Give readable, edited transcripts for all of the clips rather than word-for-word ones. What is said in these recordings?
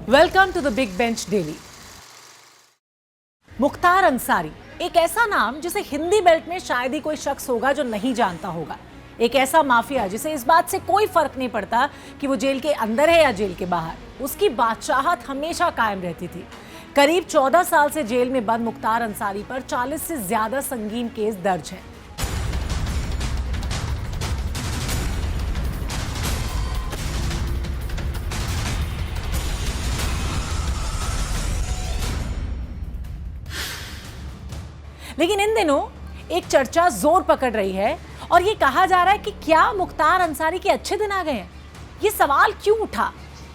Welcome to the big bench daily. Mukhtar Ansari एक ऐसा नाम जिसे हिंदी बेल्ट में शायद ही कोई शख्स होगा जो नहीं जानता होगा। एक ऐसा माफिया जिसे इस बात से कोई फर्क नहीं पड़ता कि वो जेल के अंदर है या जेल के बाहर, उसकी बादशाहत हमेशा कायम रहती थी। करीब 14 साल से जेल में बंद मुख्तार अंसारी पर 40 से ज्यादा संगीन केस दर्ज हैं। लेकिन इन दिनों एक चर्चा जोर पकड़ रही है और ये कहा जा रहा है कि क्या मुख्तार अंसारी के अच्छे दिन आ गए हैं। ये सवाल क्यों उठा,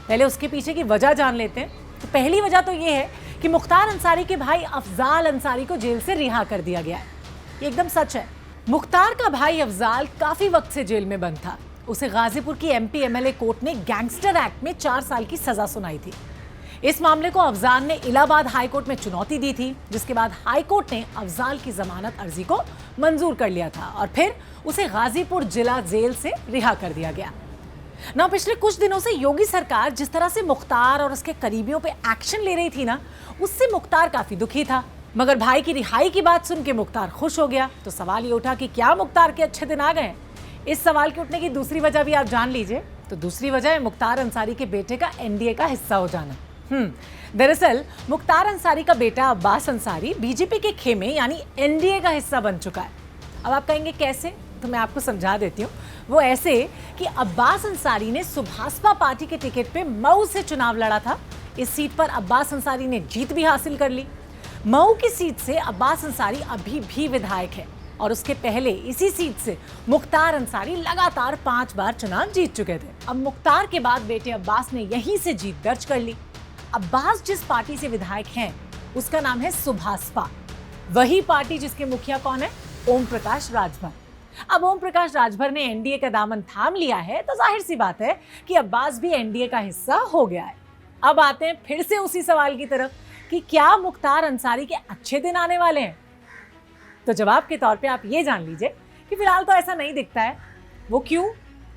पहले उसके पीछे की वजह जान लेते हैं। तो पहली वजह तो ये है कि मुख्तार अंसारी के भाई अफजाल अंसारी को जेल से रिहा कर दिया गया है। ये एकदम सच है। मुख्तार का भाई अफजाल काफी वक्त से जेल में बंद था। उसे गाजीपुर की MP MLA कोर्ट ने गैंगस्टर एक्ट में 4 साल की सजा सुनाई थी। इस मामले को अफजाल ने इलाहाबाद हाई कोर्ट में चुनौती दी थी, जिसके बाद हाई कोर्ट ने अफजाल की जमानत अर्जी को मंजूर कर लिया था और फिर उसे गाजीपुर जिला जेल से रिहा कर दिया गया। ना पिछले कुछ दिनों से योगी सरकार जिस तरह से मुख्तार और उसके करीबियों पे एक्शन ले रही थी ना, उससे मुख्तार काफी दुखी था। मगर भाई की रिहाई की बात सुन के मुख्तार खुश हो गया। तो सवाल ये उठा कि क्या मुख्तार के अच्छे दिन आ गए? इस सवाल के उठने की दूसरी वजह भी आप जान लीजिए। तो दूसरी वजह है मुख्तार अंसारी के बेटे का NDA का हिस्सा हो जाना। दरअसल मुख्तार अंसारी का बेटा अब्बास अंसारी बीजेपी के खेमे यानी NDA का हिस्सा बन चुका है। अब आप कहेंगे कैसे, तो मैं आपको समझा देती हूँ। वो ऐसे कि अब्बास अंसारी ने सुभाषपा पार्टी के टिकट पे मऊ से चुनाव लड़ा था। इस सीट पर अब्बास अंसारी ने जीत भी हासिल कर ली। मऊ की सीट से अब्बास अंसारी अभी भी विधायक है और उसके पहले इसी सीट से मुख्तार अंसारी लगातार 5 बार चुनाव जीत चुके थे। अब मुख्तार के बाद बेटे अब्बास ने यहीं से जीत दर्ज कर ली। अब्बास जिस पार्टी से विधायक हैं उसका नाम है सुभाषपा, वही पार्टी जिसके मुखिया कौन है? ओम प्रकाश राजभर। अब ओम प्रकाश राजभर ने NDA का दामन थाम लिया है तो जाहिर सी बात है कि अब्बास भी NDA का हिस्सा हो गया है। अब आते हैं फिर से उसी सवाल की तरफ कि क्या मुख्तार अंसारी के अच्छे दिन आने वाले हैं? तो जवाब के तौर पे आप ये जान लीजिए कि फिलहाल तो ऐसा नहीं दिखता है। वो क्यों,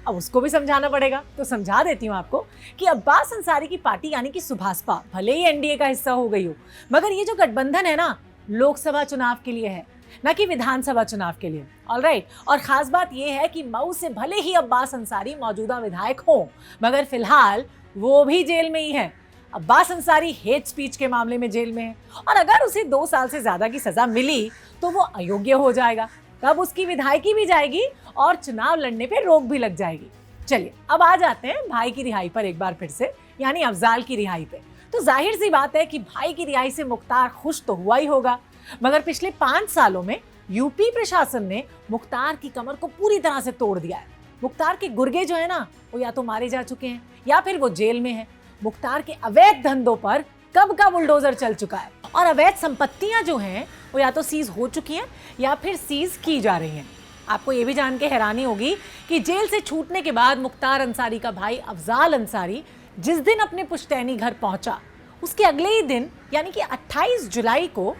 अब उसको भी समझाना पड़ेगा। तो समझा देती हूँ आपको कि अब्बास अंसारी की पार्टी यानी कि सुभाषपा भले ही NDA का हिस्सा हो गई हो, मगर ये जो गठबंधन है ना, लोकसभा चुनाव के लिए है, ना कि विधानसभा चुनाव के लिए। ऑलराइट। और खास बात यह है कि मऊ से भले ही अब्बास अंसारी मौजूदा विधायक हो, मगर फिलहाल वो भी जेल में ही है। अब्बास अंसारी हेट स्पीच के मामले में जेल में है और अगर उसे 2 साल से ज्यादा की सजा मिली तो वो अयोग्य हो जाएगा। तब उसकी विधायकी भी जाएगी और चुनाव लड़ने पे रोक भी लग जाएगी। चलिए अब आ जाते हैं भाई की रिहाई पर एक बार फिर से, यानी अफजाल की रिहाई पे। तो जाहिर सी बात है कि भाई की रिहाई से मुख्तार खुश तो हुआ ही होगा, मगर पिछले 5 सालों में यूपी प्रशासन ने मुख्तार की कमर को पूरी तरह से तोड़ दिया है। मुख्तार के गुर्गे जो है ना, वो या तो मारे जा चुके हैं या फिर वो जेल में है। मुख्तार के अवैध धंधों पर कब का बुलडोजर चल चुका है और अवैध संपत्तियां जो हैं वो या तो सीज हो चुकी हैं या फिर सीज की जा रही हैं। आपको ये भी जान के हैरानी होगी कि जेल से छूटने के बाद मुख्तार अंसारी का भाई अफजाल अंसारी जिस दिन अपने पुश्तैनी घर पहुंचा, उसके अगले ही दिन यानी कि 28 जुलाई को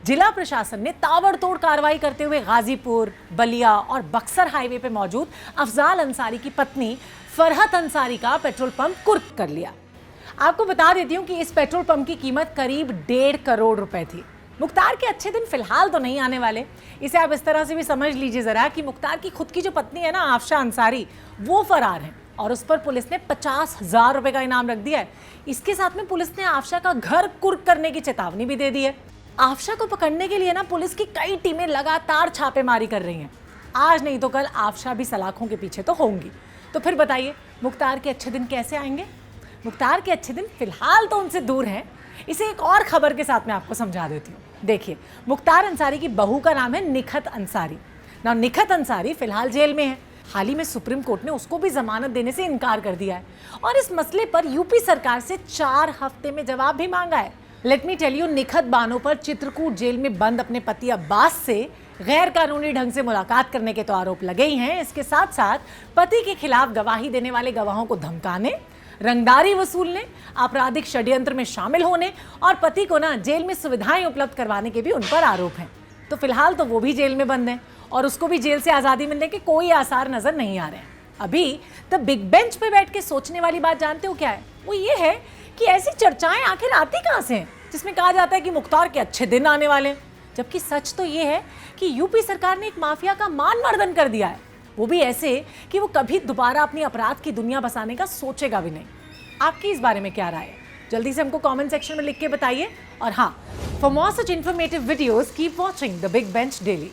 जिला प्रशासन ने ताबड़तोड़ कार्रवाई करते हुए गाजीपुर, बलिया और बक्सर हाईवे पे मौजूद अफजाल अंसारी की पत्नी फरहत अंसारी का पेट्रोल पंप कुर्क कर लिया। आपको बता देती हूँ कि इस पेट्रोल पंप की कीमत करीब 1.5 करोड़ रुपए थी। मुख्तार के अच्छे दिन फिलहाल तो नहीं आने वाले। इसे आप इस तरह से भी समझ लीजिए जरा कि मुख्तार की खुद की जो पत्नी है ना, आफशा अंसारी, वो फरार है और उस पर पुलिस ने 50,000 रुपए का इनाम रख दिया है। इसके साथ में पुलिस ने आफशा का घर कुर्क करने की चेतावनी भी दे दी है। आफशा को पकड़ने के लिए ना पुलिस की कई टीमें लगातार छापेमारी कर रही हैं। आज नहीं तो कल आफशा भी सलाखों के पीछे तो होंगी। तो फिर बताइए मुख्तार के अच्छे दिन कैसे आएंगे? मुख्तार के अच्छे दिन फिलहाल तो उनसे दूर हैं। इसे एक और खबर के साथ मैं आपको समझा देती हूँ। देखिए, मुख्तार अंसारी की बहू का नाम है निखत अंसारी। ना निखत अंसारी फिलहाल जेल में है। हाल ही में सुप्रीम कोर्ट ने उसको भी जमानत देने से इनकार कर दिया है और इस मसले पर यूपी सरकार से 4 हफ्ते में जवाब भी मांगा है। Let me tell you, Nikhat Bano पर चित्रकूट जेल में बंद अपने पति अब्बास से गैर कानूनी ढंग से मुलाकात करने के तो आरोप लगे ही हैं। इसके साथ साथ पति के खिलाफ गवाही देने वाले गवाहों को धमकाने, रंगदारी वसूलने, आपराधिक षड्यंत्र में शामिल होने और पति को ना जेल में सुविधाएं उपलब्ध करवाने के भी उन पर आरोप हैं। तो फिलहाल तो वो भी जेल में बंद हैं और उसको भी जेल से आज़ादी मिलने के कोई आसार नजर नहीं आ रहे हैं। अभी द बिग बेंच पे बैठ के सोचने वाली बात जानते हो क्या है? वो ये है कि ऐसी चर्चाएं आखिर आती कहां से हैं जिसमें कहा जाता है कि मुख्तार के अच्छे दिन आने वाले हैं, जबकि सच तो ये है कि यूपी सरकार ने एक माफिया का मान-मर्दन कर दिया है, वो भी ऐसे कि वो कभी दोबारा अपनी अपराध की दुनिया बसाने का सोचेगा भी नहीं। आपकी इस बारे में क्या राय है? जल्दी से हमको कमेंट सेक्शन में लिख के बताइए। और हाँ, for more such informative videos keep watching the big bench daily.